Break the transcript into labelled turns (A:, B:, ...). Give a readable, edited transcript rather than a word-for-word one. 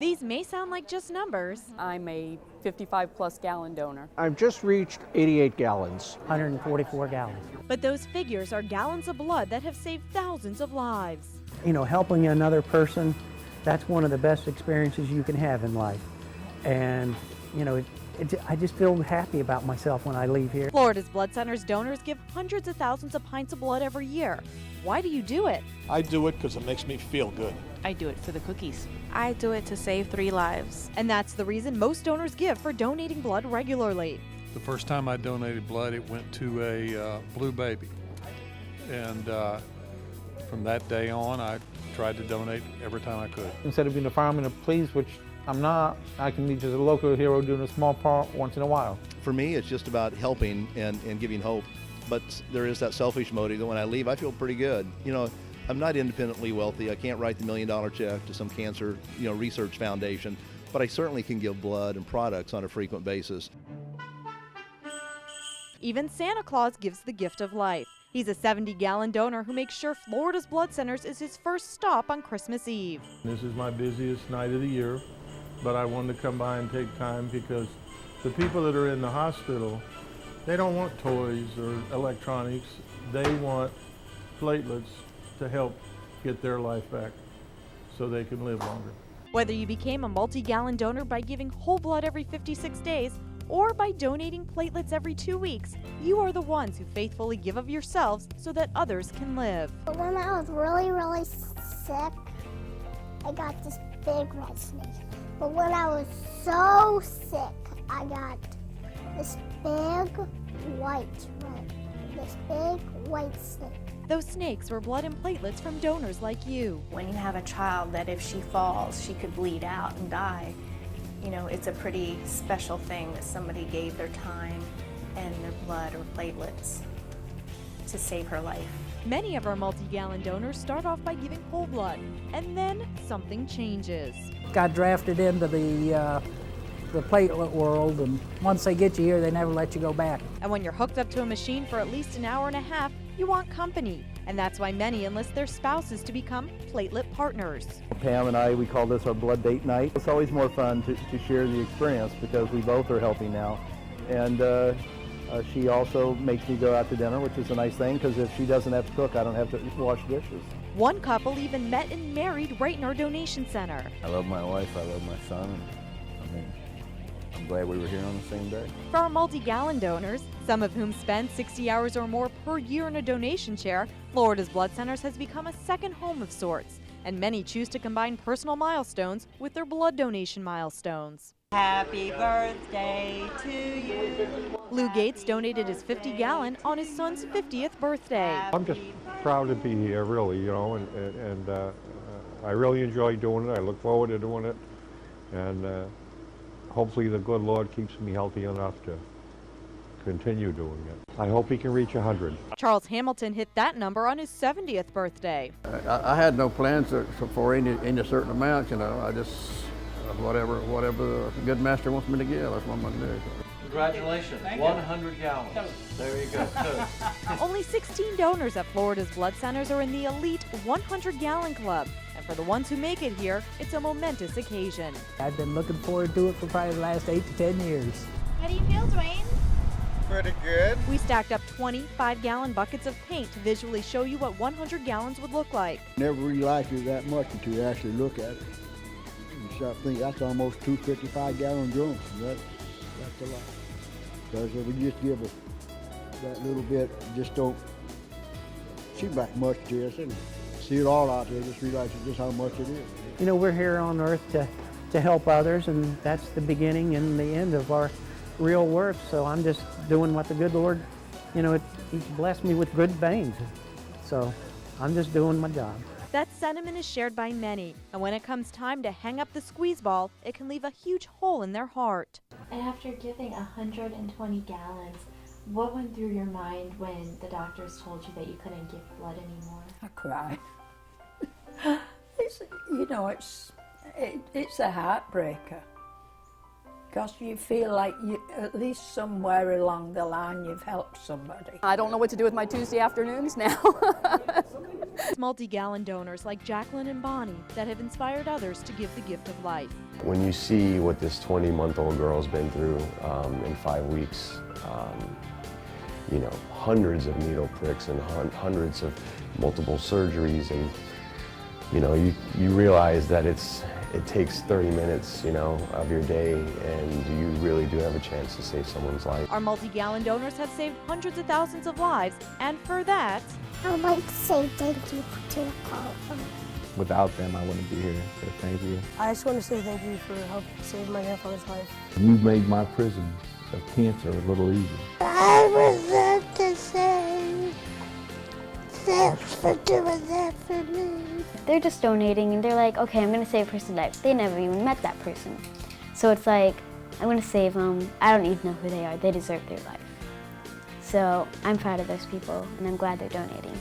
A: These may sound like just numbers,
B: I'm a 55-plus gallon donor.
C: I've just reached 88 gallons.
D: 144 gallons.
A: but those figures are gallons of blood that have saved thousands of lives.
D: You know, helping another person, that's one of the best experiences you can have in life. And, you know, I just feel happy about myself when I leave here.
A: Florida's Blood Center's donors give hundreds of thousands of pints of blood every year. Why do you do it?
E: I do it because it makes me feel good.
B: I do it for the cookies.
F: I do it to save 3 lives.
A: And that's the reason most donors give for donating blood regularly.
G: The first time I donated blood, it went to a blue baby. And from that day on, I tried to donate every time I could.
C: Instead of being a fireman of police, which I'm not, I can be just a local hero doing a small part once in a while.
H: For me, it's just about helping and giving hope. But there is that selfish motive that when I leave, I feel pretty good. You know, I'm not independently wealthy. I can't write the $1 million check to some cancer, research foundation, but I certainly can give blood and products on a frequent basis.
A: Even Santa Claus gives the gift of life. He's a 70-gallon donor who makes sure Florida's Blood Centers is his first stop on Christmas Eve.
I: This is my busiest night of the year, but I wanted to come by and take time because the people that are in the hospital, they don't want toys or electronics. They want platelets to help get their life back so they can live longer.
A: Whether you became a multi-gallon donor by giving whole blood every 56 days or by donating platelets every 2 weeks, you are the ones who faithfully give of yourselves so that others can live.
J: When I was really sick, I got this big red snake. But when I was so sick, I got this big white snake.
A: Those snakes were blood and platelets from donors like you.
F: When you have a child that if she falls, she could bleed out and die, you know, it's a pretty special thing that somebody gave their time and their blood or platelets to save her life.
A: Many of our multi-gallon donors start off by giving whole blood, and then something changes.
D: Got drafted into the platelet world, and once they get you here, they never let you go back.
A: And when you're hooked up to a machine for at least an hour and a half, you want company. And that's why many enlist their spouses to become platelet partners.
K: Pam and I, we call this our blood date night. It's always more fun to share the experience because we both are helping now. And she also makes me go out to dinner, which is a nice thing because if she doesn't have to cook, I don't have to wash dishes.
A: One couple even met and married right in our donation center.
K: I love my wife, I love my son. I'm glad we were here on the same day.
A: For our multi-gallon donors, some of whom spend 60 hours or more per year in a donation chair, Florida's Blood Centers has become a second home of sorts, and many choose to combine personal milestones with their blood donation milestones.
B: Happy birthday to you.
A: Lou Gates donated his 50-gallon on his son's 50th birthday.
I: I'm just proud to be here, really, and I really enjoy doing it. I look forward to doing it, and hopefully the good Lord keeps me healthy enough to continue doing it. I hope he can reach 100.
A: Charles Hamilton hit that number on his 70th birthday.
K: I had no plans for any certain amount, I just, whatever the good master wants me to give, that's what I'm going to do.
C: Congratulations, 100 gallons. There you go.
A: Only 16 donors at Florida's Blood Centers are in the elite 100-gallon club. And for the ones who make it here, it's a momentous occasion.
D: I've been looking forward to it for probably the last 8 to 10 years.
F: How do you feel, Dwayne?
E: Pretty good.
A: We stacked up 20 5-gallon buckets of paint to visually show you what 100 gallons would look like.
L: Never realized it that much until you actually look at it. You start thinking that's almost 2 55-gallon drums. That's a lot. Because if we just give that little bit, just don't seem like much to us. And see it all out there, just realize just how much it is.
D: You know, we're here on earth to help others, and that's the beginning and the end of our real work. So I'm just doing what the good Lord, He's blessed me with good veins. So I'm just doing my job.
A: That sentiment is shared by many, and when it comes time to hang up the squeeze ball, it can leave a huge hole in their heart.
M: And after giving 120 gallons, what went through your mind when the doctors told you that you couldn't give blood anymore?
N: I cried. It's a heartbreaker. Because you feel like you, at least somewhere along the line you've helped somebody.
B: I don't know what to do with my Tuesday afternoons now.
A: It's multi-gallon donors like Jacqueline and Bonnie that have inspired others to give the gift of life.
O: When you see what this 20-month-old girl's been through in 5 weeks, you know, hundreds of needle pricks and hundreds of multiple surgeries, and you know, you realize that it takes 30 minutes, you know, of your day, and you really do have a chance to save someone's life.
A: Our multi-gallon donors have saved hundreds of thousands of lives, and for that,
J: I would like to say thank you to the call.
C: Without them, I wouldn't be here, so thank you.
P: I just want to say thank you for helping save my grandfather's life.
C: You've made my prison of cancer a little easier.
J: I would love to say thanks for doing that for me.
Q: They're just donating and they're like, okay, I'm going to save a person's life. They never even met that person. So it's like, I'm going to save them. I don't even know who they are. They deserve their life. So I'm proud of those people and I'm glad they're donating.